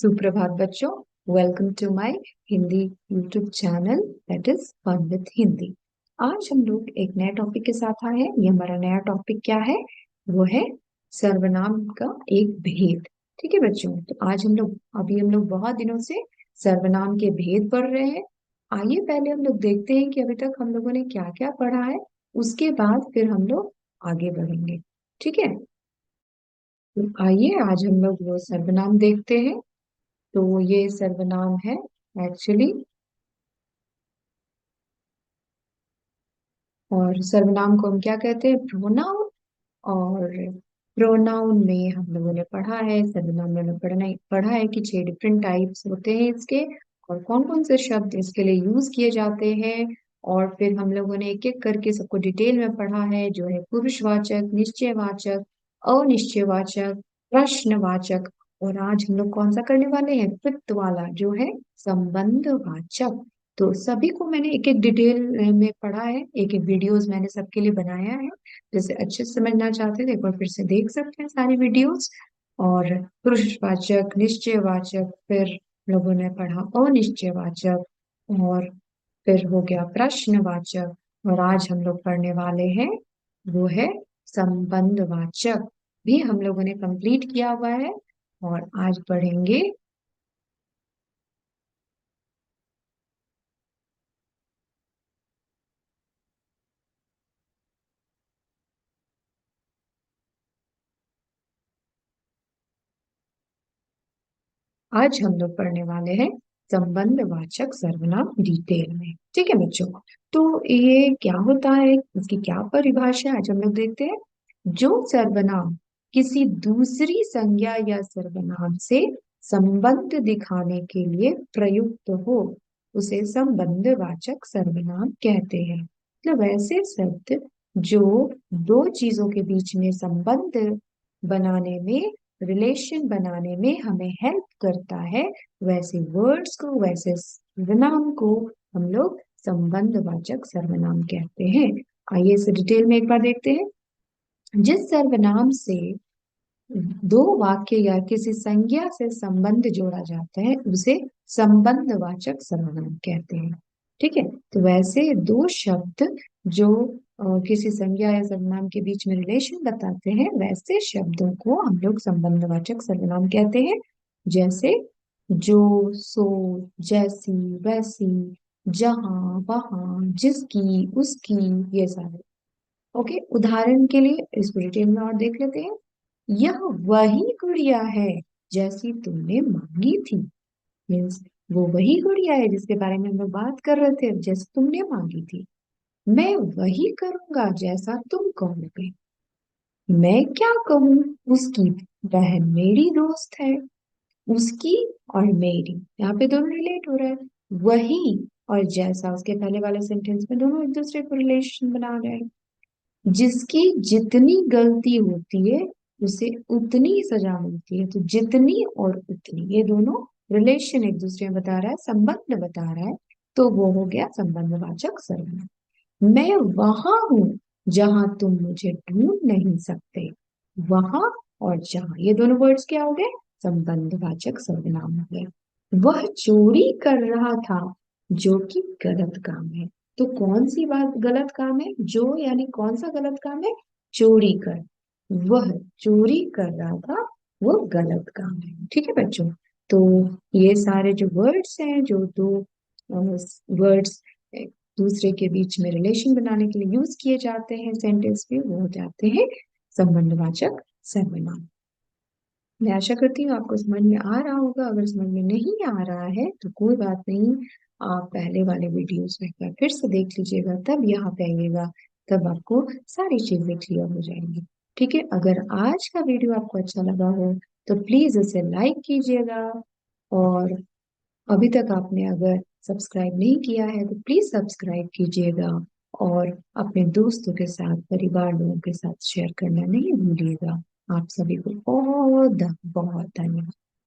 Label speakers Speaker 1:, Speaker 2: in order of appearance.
Speaker 1: सुप्रभात बच्चों। Welcome to my Hindi YouTube channel that is fun with Hindi. आज हम लोग एक नए टॉपिक के साथ आए हैं। ये हमारा नया टॉपिक क्या है? वो है सर्वनाम का एक भेद। ठीक है बच्चों, तो आज हम लोग बहुत दिनों से सर्वनाम के भेद पढ़ रहे हैं। आइए पहले हम लोग देखते हैं कि अभी तक हम लोगों ने क्या क्या पढ़ा है, उसके बाद फिर हम लोग आगे बढ़ेंगे। ठीक है, तो आइए आज हम लोग वो सर्वनाम देखते हैं। तो ये सर्वनाम है एक्चुअली, और सर्वनाम को हम क्या कहते हैं? प्रोनाउन। और प्रोनाउन में हम लोगों ने पढ़ा है, सर्वनाम में हमें पढ़ा है कि 6 डिफरेंट टाइप्स होते हैं इसके, और कौन कौन से शब्द इसके लिए यूज किए जाते हैं। और फिर हम लोगों ने एक एक करके सबको डिटेल में पढ़ा है, जो है पुरुषवाचक, निश्चयवाचक, अनिश्चयवाचक, प्रश्नवाचक। और आज हम लोग कौन सा करने वाले हैं? फिफ्थ वाला, जो है संबंधवाचक। तो सभी को मैंने एक एक डिटेल में पढ़ा है, एक एक वीडियोस मैंने सबके लिए बनाया है। जैसे अच्छे से समझना चाहते थे एक बार फिर से देख सकते हैं सारी वीडियोस। और पुरुषवाचक, निश्चयवाचक, फिर लोगों ने पढ़ा अनिश्चयवाचक, और फिर हो गया प्रश्नवाचक। और आज हम लोग पढ़ने वाले हैं वो है संबंधवाचक। भी हम लोगों ने कंप्लीट किया हुआ है, और आज पढ़ेंगे। आज हम लोग पढ़ने वाले हैं संबंधवाचक सर्वनाम डिटेल में। ठीक है बच्चों, तो ये क्या होता है, इसकी क्या परिभाषा है, आज हम लोग देखते हैं। जो सर्वनाम किसी दूसरी संज्ञा या सर्वनाम से संबंध दिखाने के लिए प्रयुक्त हो, उसे संबंधवाचक सर्वनाम कहते हैं। मतलब ऐसे शब्द जो दो चीजों के बीच में संबंध बनाने में, रिलेशन बनाने में हमें हेल्प करता है, वैसे वर्ड्स को, वैसे सर्वनाम को हम लोग संबंधवाचक सर्वनाम कहते हैं। आइए इसे डिटेल में एक बार देखते हैं। जिस सर्वनाम से दो वाक्य या किसी संज्ञा से संबंध जोड़ा जाता है, उसे संबंधवाचक सर्वनाम कहते हैं। ठीक है, तो वैसे दो शब्द जो किसी संज्ञा या सर्वनाम के बीच में रिलेशन बताते हैं, वैसे शब्दों को हम लोग संबंधवाचक सर्वनाम कहते हैं। जैसे जो, सो, जैसी, वैसी, जहां, वहां, जिसकी, उसकी, ये सारे। ओके, उदाहरण के लिए इसको डिटेल में और देख लेते हैं। यह वही गुड़िया है जैसी तुमने मांगी थी। मीन्स वो वही गुड़िया है जिसके बारे में हम लोग बात कर रहे थे, जैसे तुमने मांगी थी। मैं वही करूंगा जैसा तुम कहोगे। मैं क्या कहूँ, उसकी बहन मेरी दोस्त है। उसकी और मेरी, यहाँ पे दोनों रिलेट हो रहा है। वही और जैसा, उसके पहले वाले सेंटेंस में दोनों एक दूसरे को रिलेशन बना रहे हैं। जिसकी जितनी गलती होती है उसे उतनी ही सजा मिलती है। तो जितनी और उतनी, ये दोनों रिलेशन एक दूसरे में बता रहा है, संबंध बता रहा है। तो वो हो गया संबंधवाचक सर्वनाम। मैं वहां हूं जहां तुम मुझे ढूंढ नहीं सकते। वहां और जहां, ये दोनों वर्ड्स क्या हो गए? संबंधवाचक सर्वनाम हो गए। वह चोरी कर रहा था, जो कि गलत काम है। तो कौन सी बात गलत काम है? जो यानी कौन सा गलत काम है? चोरी कर। वह चोरी कर रहा था, वो गलत काम है। ठीक है बच्चों, तो ये सारे जो वर्ड्स हैं, जो दो वर्ड्स दूसरे के बीच में रिलेशन बनाने के लिए यूज किए जाते हैं सेंटेंस में, वो हो जाते हैं संबंधवाचक सर्वनाम। मैं आशा करती हूँ आपको समझ में आ रहा होगा। अगर समझ में नहीं आ रहा है तो कोई बात नहीं, आप पहले वाले वीडियोस में एक बार फिर से देख लीजिएगा, तब यहाँ पे आइएगा, तब आपको सारी चीजें क्लियर हो जाएंगी। ठीक है, अगर आज का वीडियो आपको अच्छा लगा हो तो प्लीज इसे लाइक कीजिएगा। और अभी तक आपने अगर सब्सक्राइब नहीं किया है तो प्लीज सब्सक्राइब कीजिएगा, और अपने दोस्तों के साथ, परिवार लोगों के साथ शेयर करना नहीं भूलिएगा। आप सभी को बहुत बहुत धन्यवाद।